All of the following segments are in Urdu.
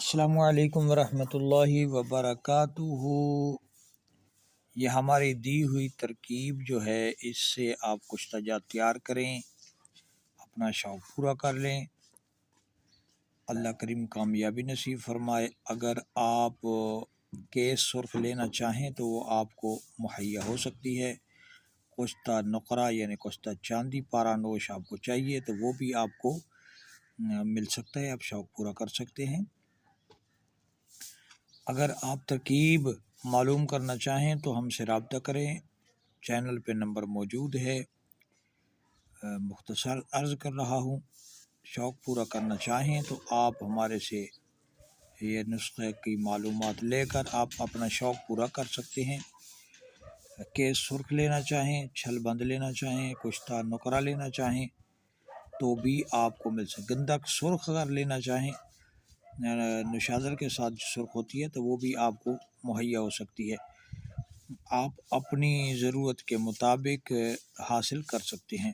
السلام علیکم ورحمۃ اللہ وبرکاتہ۔ یہ ہماری دی ہوئی ترکیب جو ہے، اس سے آپ کچھ تجات تیار کریں، اپنا شوق پورا کر لیں، اللہ کریم کامیابی نصیب فرمائے۔ اگر آپ کیس سرخ لینا چاہیں تو وہ آپ کو مہیا ہو سکتی ہے۔ کشتہ نقرہ یعنی کشتہ چاندی پارانوش آپ کو چاہیے تو وہ بھی آپ کو مل سکتا ہے، آپ شوق پورا کر سکتے ہیں۔ اگر آپ ترکیب معلوم کرنا چاہیں تو ہم سے رابطہ کریں، چینل پہ نمبر موجود ہے۔ مختصر عرض کر رہا ہوں، شوق پورا کرنا چاہیں تو آپ ہمارے سے یہ نسخے کی معلومات لے کر آپ اپنا شوق پورا کر سکتے ہیں۔ کیس سرخ لینا چاہیں، چھل بند لینا چاہیں، کشتہ نقرہ لینا چاہیں تو بھی آپ کو مل سکے۔ گندک سرخ اگر لینا چاہیں نشادر کے ساتھ جو سرخ ہوتی ہے تو وہ بھی آپ کو مہیا ہو سکتی ہے، آپ اپنی ضرورت کے مطابق حاصل کر سکتے ہیں۔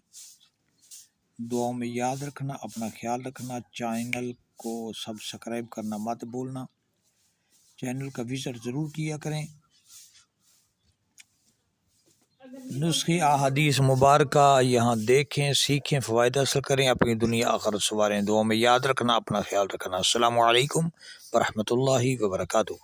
دعاؤں میں یاد رکھنا، اپنا خیال رکھنا، چینل کو سبسکرائب کرنا مت بھولنا، چینل کا وزٹ ضرور کیا کریں۔ نسخے احادیث مبارکہ یہاں دیکھیں، سیکھیں، فوائد حاصل کریں، اپنی دنیا آخرت سنواریں۔ دعاؤں میں یاد رکھنا، اپنا خیال رکھنا۔ السلام علیکم ورحمۃ اللہ وبرکاتہ۔